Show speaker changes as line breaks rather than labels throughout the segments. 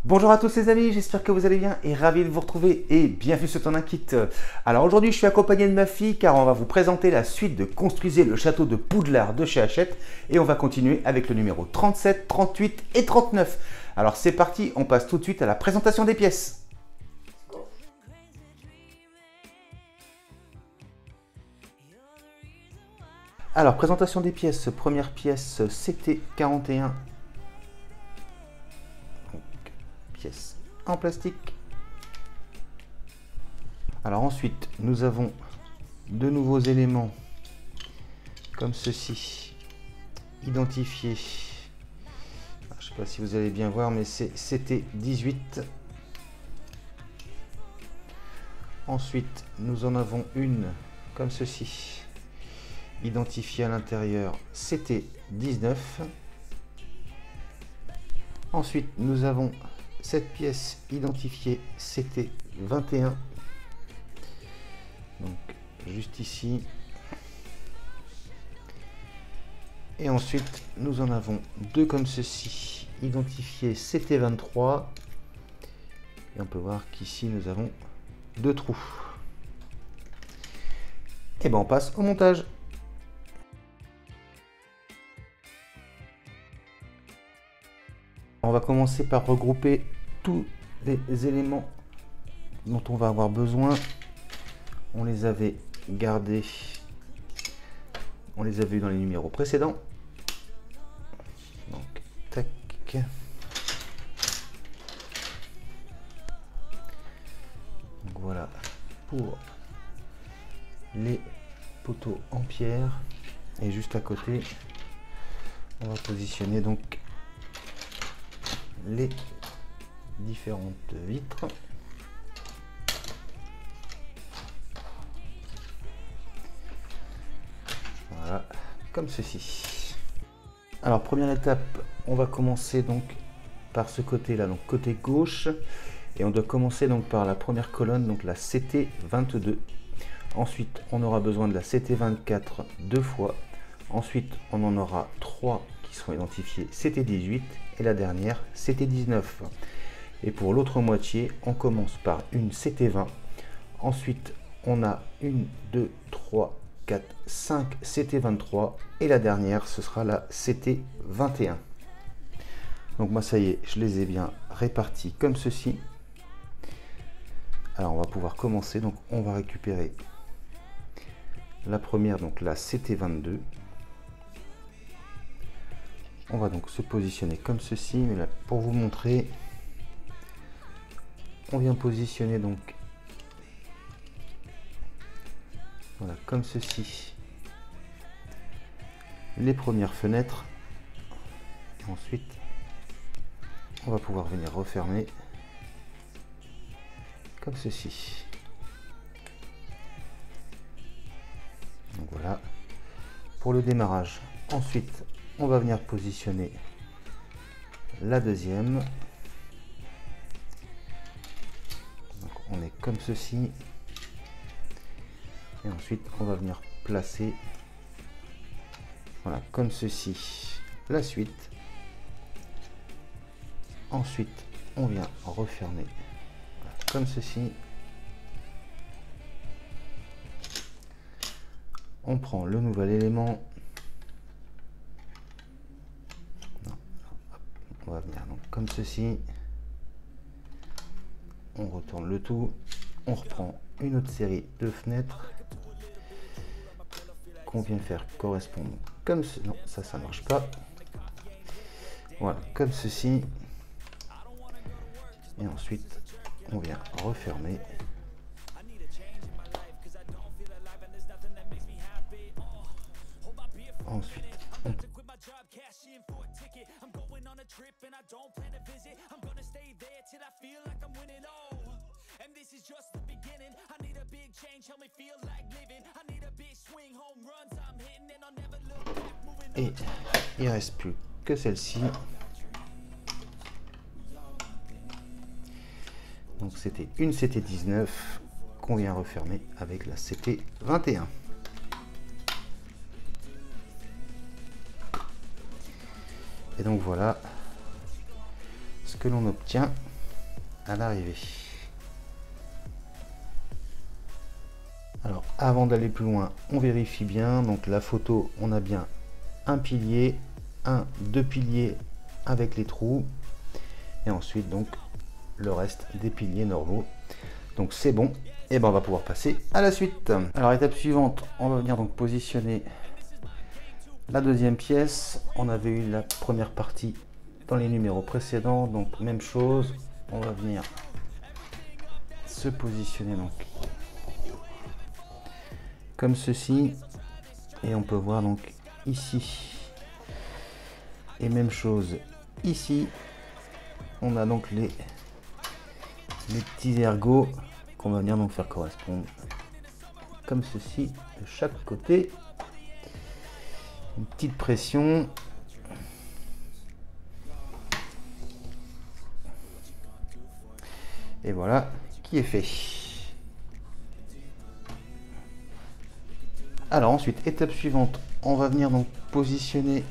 Bonjour à tous les amis, j'espère que vous allez bien et ravi de vous retrouver et bienvenue sur Ton Un Kit. Alors aujourd'hui je suis accompagné de ma fille car on va vous présenter la suite de Construisez le château de Poudlard de chez Hachette et on va continuer avec le numéro 37, 38 et 39. Alors c'est parti, on passe tout de suite à la présentation des pièces. Alors présentation des pièces, première pièce CT41. Pièce en plastique. Alors ensuite nous avons de nouveaux éléments comme ceci identifiés. Alors, je ne sais pas si vous allez bien voir mais c'est CT18. Ensuite nous en avons une comme ceci identifiée à l'intérieur CT19. Ensuite nous avons cette pièce identifiée CT21, donc juste ici, et ensuite nous en avons deux comme ceci identifiés CT23 et on peut voir qu'ici nous avons deux trous. Et ben on passe au montage. On va commencer par regrouper tous les éléments dont on va avoir besoin. On les avait gardés, on les a vus dans les numéros précédents. Donc, tac. Donc voilà pour les poteaux en pierre. Et juste à côté, on va positionner donc les différentes vitres. Voilà, comme ceci. Alors première étape, on va commencer donc par ce côté là, donc côté gauche, et on doit commencer donc par la première colonne, donc la CT22. Ensuite on aura besoin de la CT24 deux fois. Ensuite on en aura trois qui seront identifiés CT18 et la dernière CT19. Et pour l'autre moitié, on commence par une CT20. Ensuite, on a 1, 2, 3, 4, 5 CT23. Et la dernière, ce sera la CT21. Donc moi, ça y est, je les ai bien répartis comme ceci. Alors, on va pouvoir commencer. Donc, on va récupérer la première, donc la CT22. On va donc se positionner comme ceci. Mais là, pour vous montrer, on vient positionner donc voilà comme ceci les premières fenêtres. Et ensuite on va pouvoir venir refermer comme ceci. Donc voilà pour le démarrage. Ensuite on va venir positionner la deuxième. On est comme ceci et ensuite on va venir placer voilà comme ceci la suite. Ensuite on vient refermer voilà, comme ceci. On prend le nouvel élément. Non, on va venir donc comme ceci. On retourne le tout, on reprend une autre série de fenêtres qu'on vient faire correspondre comme ce. Non, ça marche pas. Voilà, comme ceci. Et ensuite, on vient refermer. Ensuite, et il reste plus que celle-ci. Donc c'était une CT19 qu'on vient refermer avec la CT21. Et donc voilà ce que l'on obtient à l'arrivée. Alors avant d'aller plus loin, on vérifie bien. Donc la photo, on a bien un pilier, deux piliers avec les trous, et ensuite donc le reste des piliers normaux. Donc c'est bon, et ben on va pouvoir passer à la suite. Alors étape suivante, on va venir donc positionner la deuxième pièce. On avait eu la première partie dans les numéros précédents, donc même chose, on va venir se positionner donc comme ceci, et on peut voir donc ici, et même chose ici, on a donc les petits ergots qu'on va venir donc faire correspondre comme ceci de chaque côté. Une petite pression. Et voilà qui est fait. Alors ensuite, étape suivante, on va venir donc positionner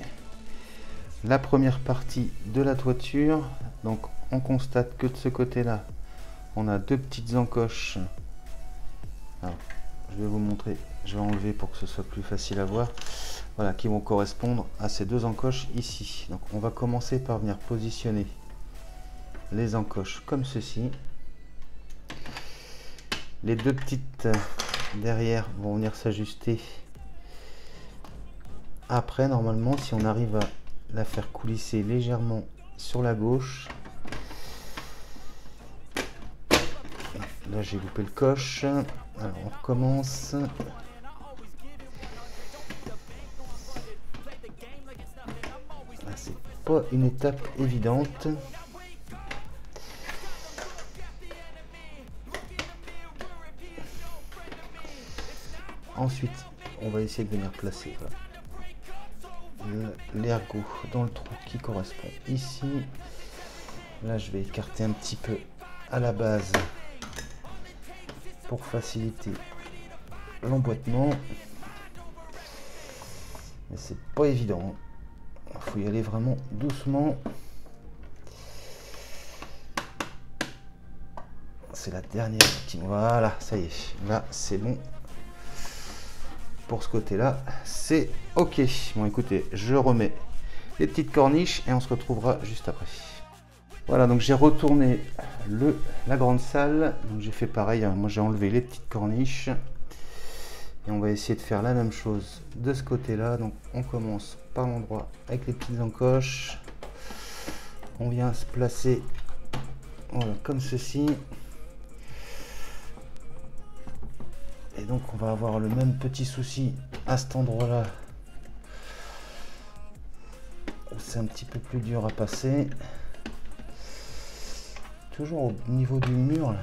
la première partie de la toiture. Donc on constate que de ce côté-là, on a deux petites encoches. Alors, je vais vous montrer, je vais enlever pour que ce soit plus facile à voir. Voilà, qui vont correspondre à ces deux encoches ici. Donc on va commencer par venir positionner les encoches comme ceci. Les deux petites derrière vont venir s'ajuster après. Normalement, si on arrive à la faire coulisser légèrement sur la gauche. Là j'ai loupé le coche. Alors on recommence. Là, c'est pas une étape évidente. Ensuite, on va essayer de venir placer l'ergot dans le trou qui correspond ici. Là, je vais écarter un petit peu à la base pour faciliter l'emboîtement. Mais c'est pas évident. Il faut y aller vraiment doucement. C'est la dernière qui... Voilà, ça y est. Là, c'est bon. Pour ce côté-là, c'est OK. Bon, écoutez, je remets les petites corniches et on se retrouvera juste après. Voilà, donc j'ai retourné la grande salle. Donc j'ai fait pareil. Moi, j'ai enlevé les petites corniches. Et on va essayer de faire la même chose de ce côté-là. Donc on commence par l'endroit avec les petites encoches. On vient se placer voilà, comme ceci. Et donc on va avoir le même petit souci à cet endroit-là. C'est un petit peu plus dur à passer. Toujours au niveau du mur là.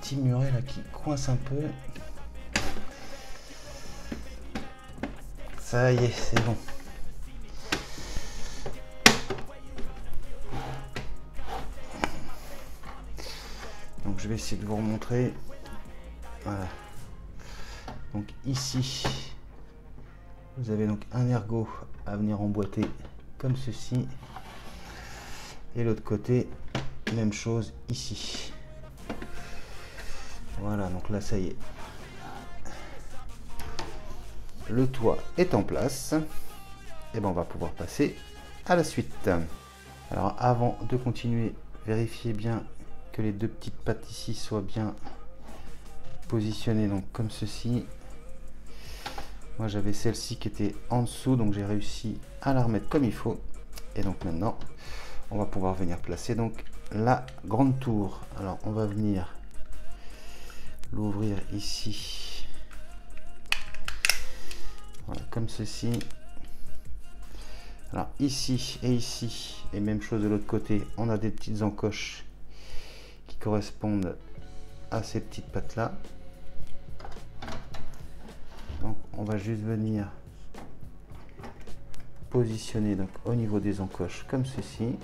Petit muret là qui coince un peu. Ça y est, c'est bon. Donc je vais essayer de vous remontrer. Voilà. Donc ici, vous avez donc un ergot à venir emboîter comme ceci. Et l'autre côté, même chose ici. Voilà, donc là ça y est. Le toit est en place. Et ben on va pouvoir passer à la suite. Alors avant de continuer, vérifiez bien que les deux petites pattes ici soient bien positionnées, donc comme ceci. Moi j'avais celle-ci qui était en dessous, donc j'ai réussi à la remettre comme il faut. Et donc maintenant on va pouvoir venir placer donc la grande tour. Alors on va venir l'ouvrir ici, voilà, comme ceci. Alors ici, et même chose de l'autre côté, on a des petites encoches qui correspondent à ces petites pattes là. Donc on va juste venir positionner donc au niveau des encoches comme ceci.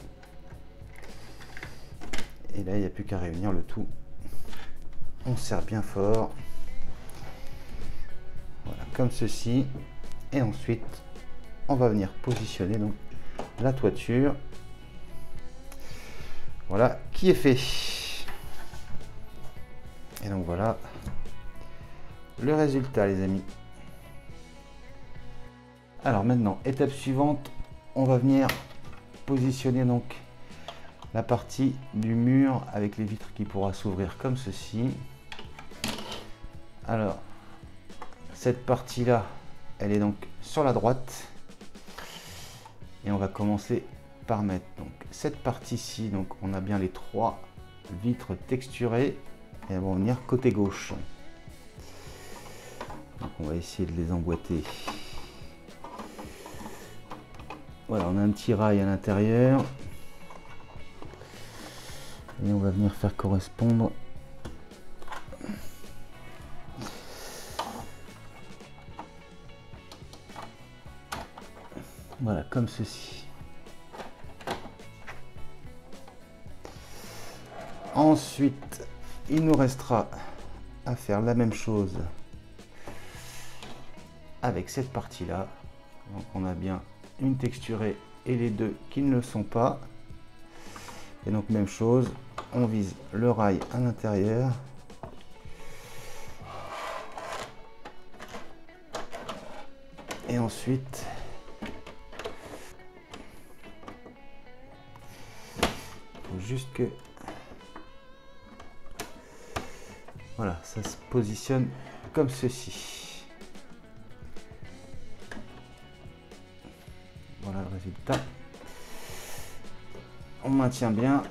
Et là il n'y a plus qu'à réunir le tout. On serre bien fort. Voilà, comme ceci. Et ensuite on va venir positionner donc la toiture. Voilà qui est fait. Et donc voilà le résultat, les amis. Alors maintenant, étape suivante, on va venir positionner donc la partie du mur avec les vitres qui pourra s'ouvrir comme ceci. Alors cette partie là, elle est donc sur la droite et on va commencer par mettre donc cette partie-ci. Donc on a bien les 3 vitres texturées et elles vont venir côté gauche. Donc on va essayer de les emboîter. Voilà, on a un petit rail à l'intérieur et on va venir faire correspondre voilà comme ceci. Ensuite il nous restera à faire la même chose avec cette partie là. Donc on a bien une texturée et les deux qui ne le sont pas. Et donc même chose, on vise le rail à l'intérieur. Et ensuite, il faut juste que voilà, ça se positionne comme ceci. Voilà le résultat. On maintient bien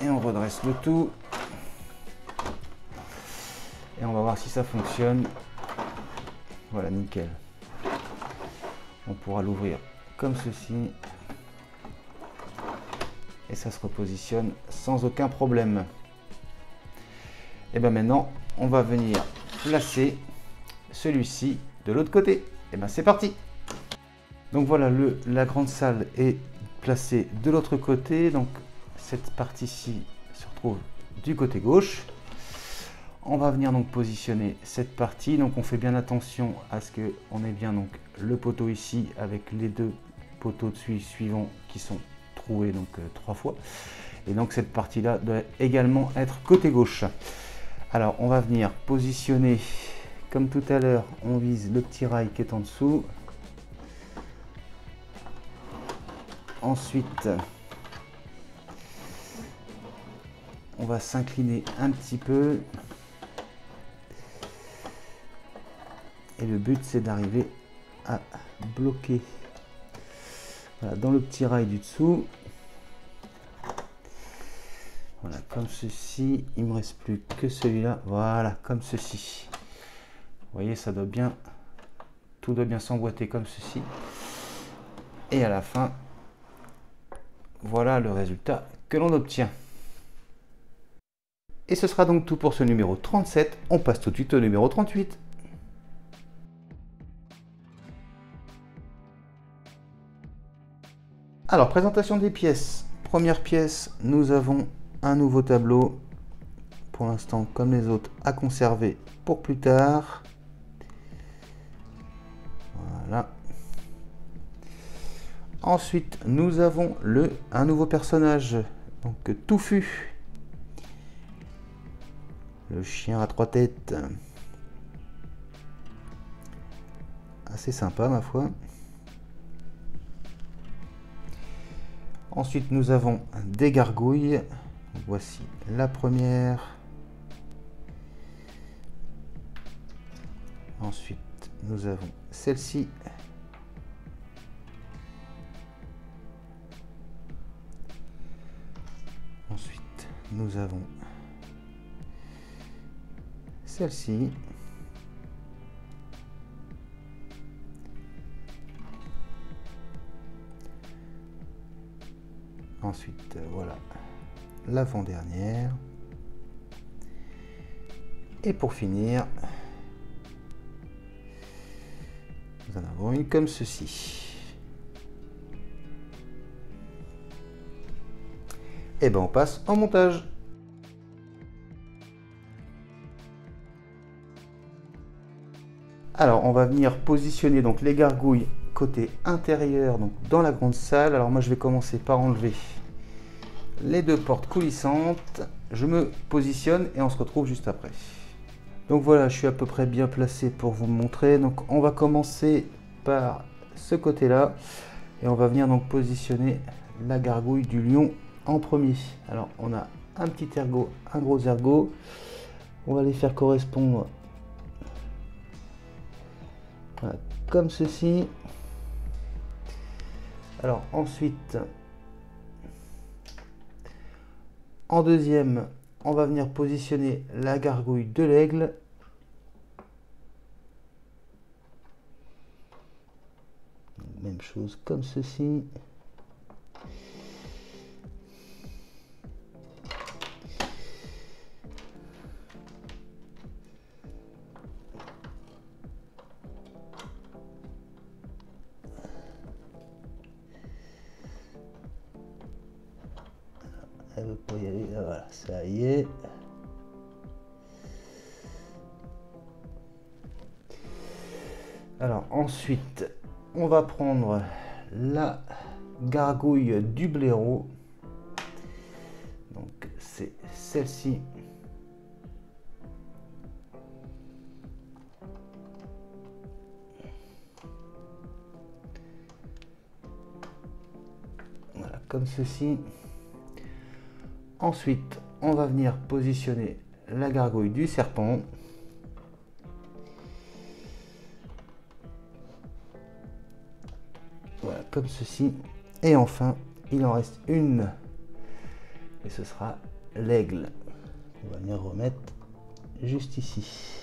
et on redresse le tout et on va voir si ça fonctionne. Voilà, nickel. On pourra l'ouvrir comme ceci et ça se repositionne sans aucun problème. Et bien maintenant on va venir placer celui-ci de l'autre côté. Et bien c'est parti. Donc voilà, la grande salle est placée de l'autre côté. Donc cette partie-ci se retrouve du côté gauche. On va venir donc positionner cette partie. Donc on fait bien attention à ce qu'on ait bien donc le poteau ici avec les 2 poteaux dessus suivants qui sont troués donc 3 fois. Et donc cette partie-là doit également être côté gauche. Alors on va venir positionner comme tout à l'heure. On vise le petit rail qui est en dessous. Ensuite, on va s'incliner un petit peu. Et le but, c'est d'arriver à bloquer voilà, dans le petit rail du dessous. Voilà, comme ceci. Il ne me reste plus que celui-là. Voilà, comme ceci. Vous voyez, ça doit bien, tout doit bien s'emboîter comme ceci. Et à la fin, voilà le résultat que l'on obtient. Et ce sera donc tout pour ce numéro 37. On passe tout de suite au numéro 38. Alors, présentation des pièces. Première pièce, nous avons un nouveau tableau. Pour l'instant, comme les autres, à conserver pour plus tard. Voilà. Ensuite, nous avons un nouveau personnage, donc Touffu. Le chien à 3 têtes. Assez sympa, ma foi. Ensuite, nous avons des gargouilles. Voici la première. Ensuite, nous avons celle-ci. Ensuite, nous avons celle-ci. Ensuite, voilà l'avant-dernière. Et pour finir, nous en avons une comme ceci. Et ben on passe au montage. Alors on va venir positionner donc les gargouilles côté intérieur, donc dans la grande salle. Alors moi je vais commencer par enlever les deux portes coulissantes. Je me positionne et on se retrouve juste après. Donc voilà, je suis à peu près bien placé pour vous montrer. Donc on va commencer par ce côté là et on va venir donc positionner la gargouille du lion en premier. Alors on a un petit ergot, un gros ergot, on va les faire correspondre, voilà, comme ceci. Alors ensuite, en deuxième, on va venir positionner la gargouille de l'aigle. Même chose comme ceci. Elle veut pas y aller, voilà, ça y est. Alors ensuite, on va prendre la gargouille du blaireau. Donc c'est celle-ci. Voilà, comme ceci. Ensuite, on va venir positionner la gargouille du serpent. Voilà, comme ceci. Et enfin, il en reste une. Et ce sera l'aigle. On va venir remettre juste ici.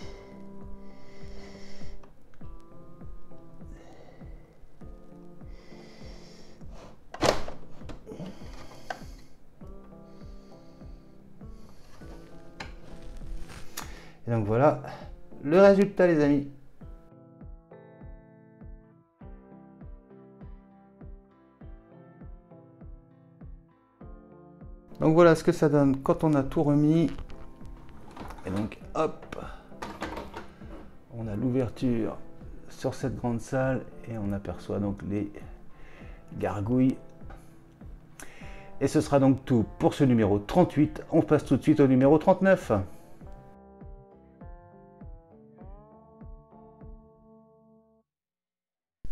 Et donc voilà le résultat, les amis. Donc voilà ce que ça donne quand on a tout remis. Et donc hop, on a l'ouverture sur cette grande salle et on aperçoit donc les gargouilles. Et ce sera donc tout pour ce numéro 38. On passe tout de suite au numéro 39.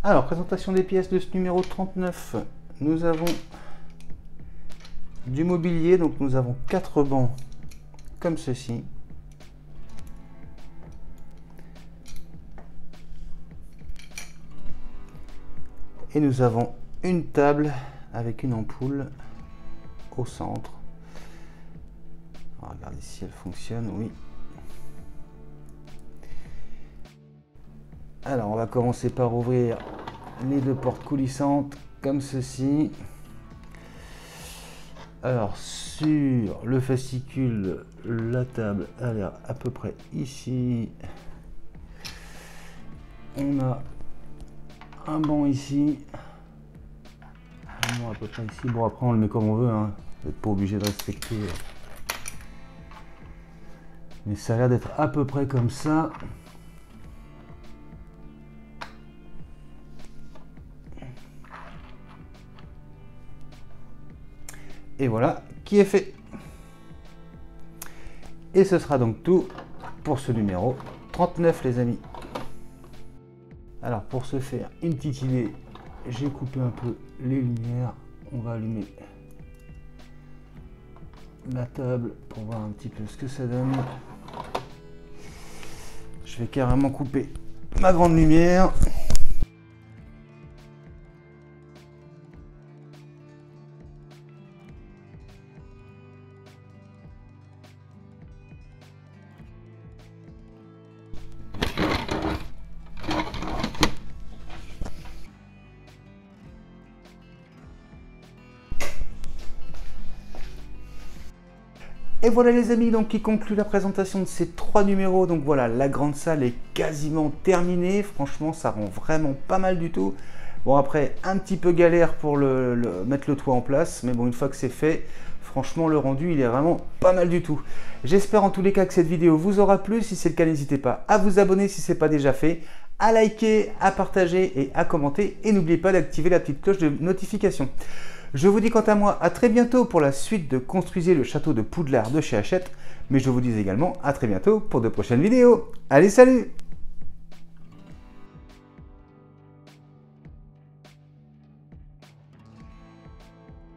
Alors, présentation des pièces de ce numéro 39. Nous avons du mobilier, donc nous avons 4 bancs comme ceci. Et nous avons une table avec une ampoule au centre. On va regarder si elle fonctionne, oui. Alors on va commencer par ouvrir les deux portes coulissantes comme ceci. Alors sur le fascicule, la table a l'air à peu près ici. On a un banc ici. Un banc à peu près ici. Bon après on le met comme on veut, hein. Vous n'êtes pas obligé de respecter. Mais ça a l'air d'être à peu près comme ça. Et voilà qui est fait. Et ce sera donc tout pour ce numéro 39, les amis. Alors pour se faire une petite idée, j'ai coupé un peu les lumières. On va allumer la table pour voir un petit peu ce que ça donne. Je vais carrément couper ma grande lumière. Et voilà les amis, donc qui conclut la présentation de ces 3 numéros. Donc voilà, la grande salle est quasiment terminée. Franchement, ça rend vraiment pas mal du tout. Bon après, un petit peu galère pour mettre le toit en place. Mais bon, une fois que c'est fait, franchement, le rendu, il est vraiment pas mal du tout. J'espère en tous les cas que cette vidéo vous aura plu. Si c'est le cas, n'hésitez pas à vous abonner si ce n'est pas déjà fait. à liker, à partager et à commenter. Et n'oubliez pas d'activer la petite cloche de notification. Je vous dis quant à moi à très bientôt pour la suite de Construisez le château de Poudlard de chez Hachette. Mais je vous dis également à très bientôt pour de prochaines vidéos. Allez, salut!